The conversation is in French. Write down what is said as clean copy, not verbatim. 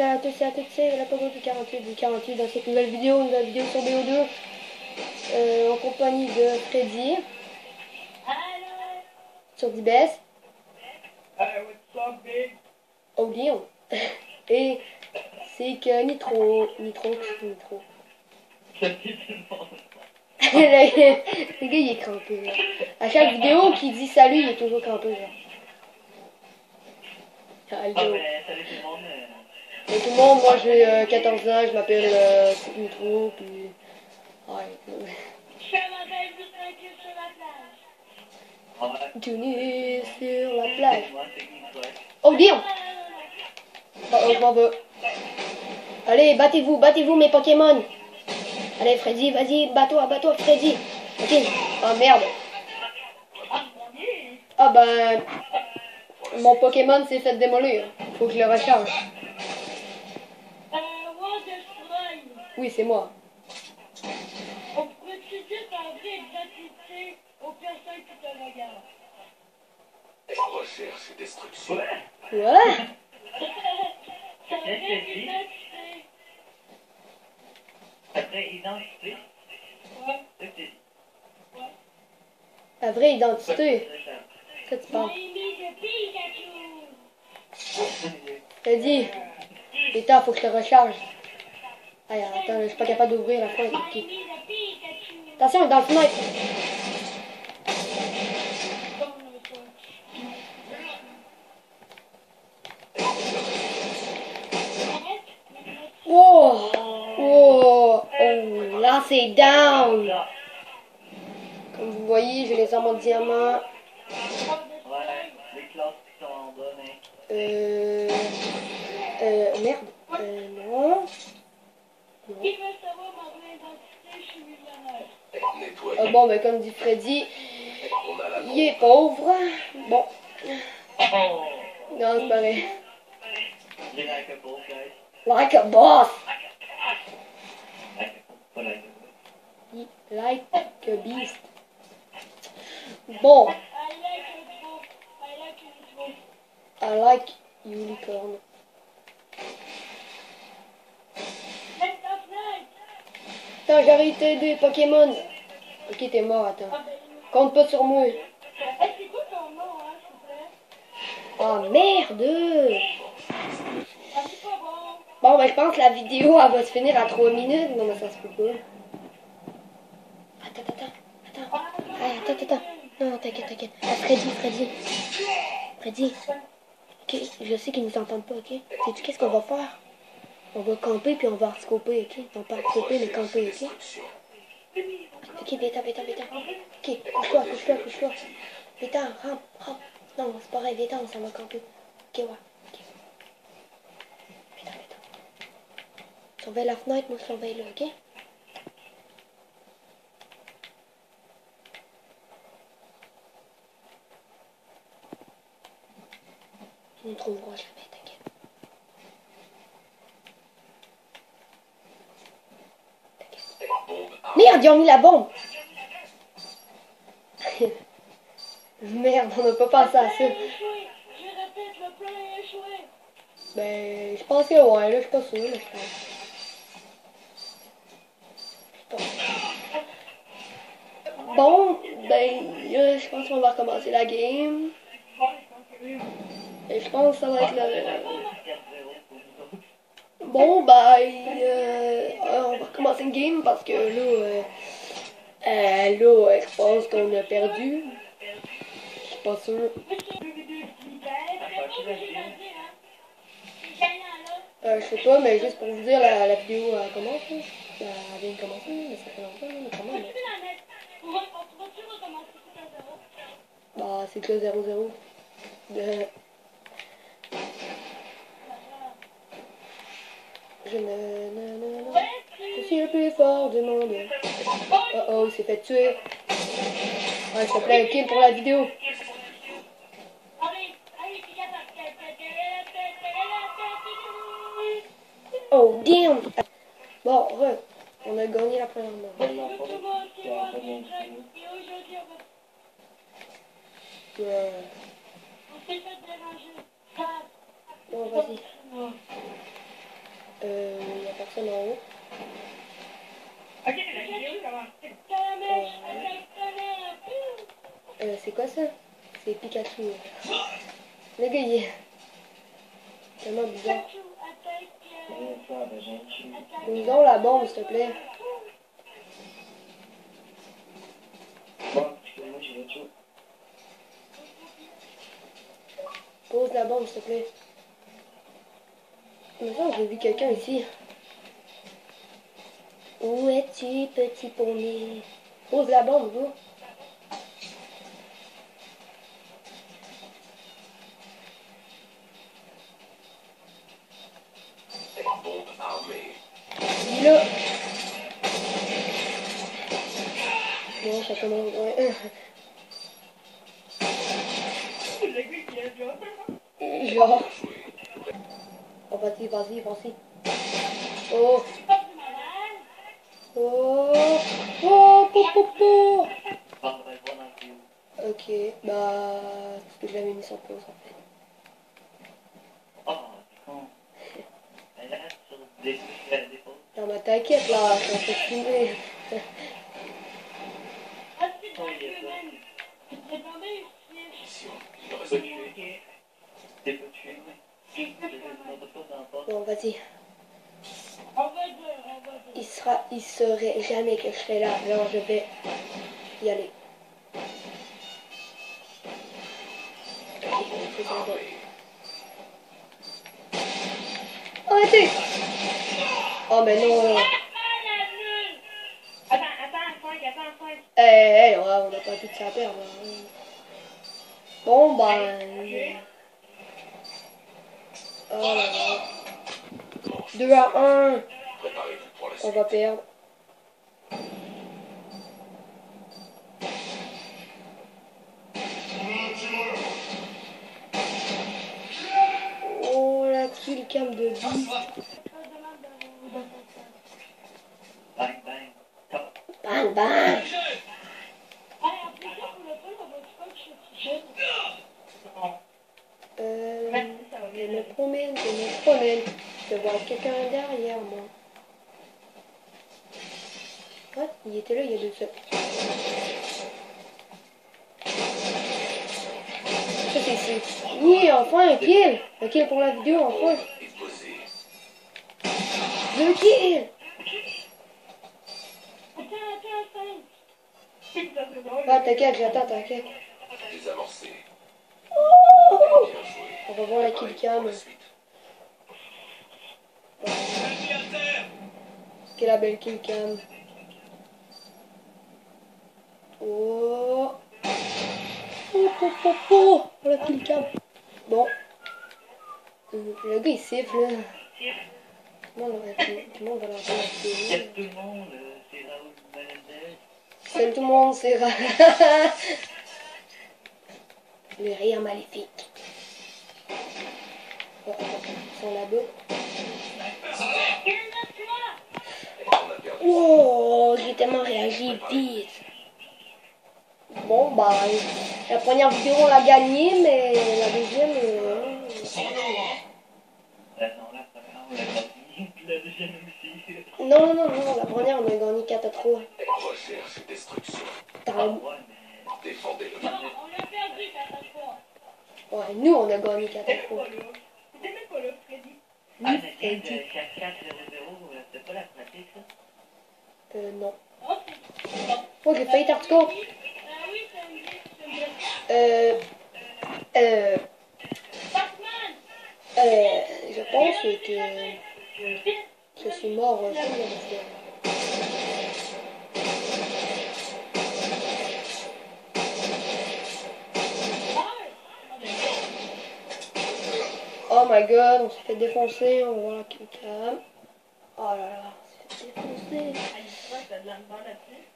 Salut à tous et à toutes, c'est la Pogo du 48 dans cette nouvelle vidéo sur BO2 en compagnie de Freddy sur DBS. Oh dear. Et c'est que Nitro. Le gars il est crampé là. À chaque vidéo qui dit salut il est toujours crampé là. Salut tout le monde, moi j'ai 14 ans, je m'appelle Nitro puis... Ouais. Tunis sur la plage. Oh dear. Oh, je m'en veux. Allez, battez-vous mes Pokémon. Allez Freddy, vas-y, bats-toi Freddy. Ok. Oh merde. Ah ben... Mon Pokémon s'est fait démolir. Faut que je le recharge. Oui, c'est moi. On pourrait te dire ta vraie identité aux personnes qui te regardent. Recherche et destruction. Ouais. Ta vraie identité. Ta vraie identité? Ouais. Ouais. Ta vraie identité. Ça tu parles. My name is Pikachu. Freddy. Putain, faut que je le recharge. Allez, attends, je suis pas capable d'ouvrir la fenêtre. My Ok. name is Pikachu. Attention, il est dans le fenêtre. Oh, oh, oh, là c'est down. Comme vous voyez, j'ai les armes en diamant. Ouais, les classes qui sont en bas, mais... Merde. Non. Qui veut savoir ma vraie identité? Je suis millionnaire. Nettoyer. Bon, ben comme dit Freddy, On a la il est pauvre. Bon, Oh! non, c'est pas vrai. J'ai like a boss, guys. Like a boss. Pas like a boss. Like a beast. Bon, I like it book. I like it book. I like unicorn. Let us night. Attends, j'arrive de t'aider, Pokémon. Ok, t'es mort, attends. Ah ben, Compte pas sur moi. hey, c'est quoi ton nom, hein, s'il vous plaît? Oh merde. Ah, c'est pas bon. Bon, ben je pense que la vidéo, elle va se finir à 3 minutes. Non, mais ça se peut pas. Attends. Hey, attends. Non, t'inquiète. Ah, Freddy. Ok, je sais qu'ils nous entendent pas, ok? Sais-tu qu'est-ce qu'on va faire? On va camper puis on va scoper, ok? On va pas scoper mais camper, ok? Ok, viens-t'en. Ok, couche-toi. Viens-t'en, rampe. Non, c'est pareil, viens-t'on, on s'en va camper. Ok, ouais. Ok. Viens-t'en. Surveille la fenêtre, moi je surveille là, ok? Ils nous trouveront jamais, t'inquiète. Merde, ils ont mis la bombe! Merde, on n'a pas pensé à ça. Je répète, le plan est échoué. Ben, je pense que ouais, là, je suis pas sûr, mais je pense. Bon, ben, là, je pense qu'on va recommencer la game. Et je pense que ça va être le... Bon, ben, on va recommencer une game parce que là, je pense qu'on a perdu. Je suis pas sûr. Je sais pas, mais juste pour vous dire, la vidéo commence, là. Elle vient de commencer, mais ça fait longtemps, mais comment, mais... Bah, c'est que le 0-0. Je suis le plus fort du monde. Oh, il s'est fait tuer. Ouais, s'il te plaît, un kill pour la vidéo. Oh, damn! Bon, on a gagné la première manche. Bon, vas-y. Il y a personne en haut. Ok, la vidéo commence. Calamèche, attaque talent. C'est quoi ça? C'est Pikachu. Le gars, il est tellement bizarre. Pikachu, attaque. Nous avons la bombe, s'il te plaît. Bon, excuse-moi, j'ai autre chose. Pose la bombe, s'il te plaît. Mais ça, j'ai vu quelqu'un ici. Où es-tu, petit poney? Pose la bombe, vous. Bombe armée. Il est là. Bon, ça commence. Ouais. Le gars qui a joué. Genre. Oh, vas-y, vas-y, vas-y. Oh. Oh. Oh, po. Bon, on va le voir dans la vidéo. Ok, bah. Parce que je l'avais mis sur pause en fait. Oh, c'est con. Elle là, sur des trucs à la défense. Non, mais t'inquiète là, je vais filmer. Ah, c'est pas que même. Tu t'attendais ici. Mission. Il ne reste Pas plus. tué. T'es pas tué, oui. Je ne pas dans la porte. Bon, vas-y. On va deux. Il saurait jamais que je serai là, alors je vais y aller. Bombe armée. Arrêtez! Oh, mais non! Attends, 5. Ouais, on n'a pas tout ça à perdre. Hein. Bon, ben. Oh là là. 2 à 1. Préparez-vous pour la On suite. va perdre. Oh, la kill cam de vie. Bang, bang. Top. Bang, bang. Je me promène. Je vois quelqu'un derrière moi. Ouais, il était là, il y a 2 secondes. Ça, c'est... Oui, enfin, un kill. Un kill pour la vidéo, enfin. Et posé. 2 kills. Ah, t'inquiète, j'attends, t'inquiète. Désamorcé. Oh, Bien joué. on va voir la kill Préparez-vous cam. pour la suite. Quelle la belle kill cam. Oh. Oh, la kill cam. Bon. Le gars il siffle. Tout le monde va l'entendre. Salut tout le monde, c'est Raoul Menendez. Salut tout le monde, c'est le rire maléfique. Oh, ils sont là-bas. On a perdu. Oh, j'ai tellement réagi vite. Bon, bah, la première vidéo on l'a gagnée, mais la deuxième. Non, la première, on l'a gagné. Puis la deuxième aussi. Non, la première on a gagné 4 à 3. Recherche et destruction. T'as Ah un- ouais, mais... Défendez-le. On a perdu 4 à 3. Ouais, nous on a gagné 4 à 3. C'était même pas là, Freddy. Ah, mais tiens, de 4-4-0-0, c'était pas la pratique, ça? Non. Oh, c'est... Oh, j'ai failli t'artico. Oui, c'est un gif. Batman! Je pense que je suis mort aussi. Oh my god, on s'est fait défoncer, on va voir la kill cam. Oh là là, on s'est fait défoncer. Ah, il croit que t'as de la merde là-dessus.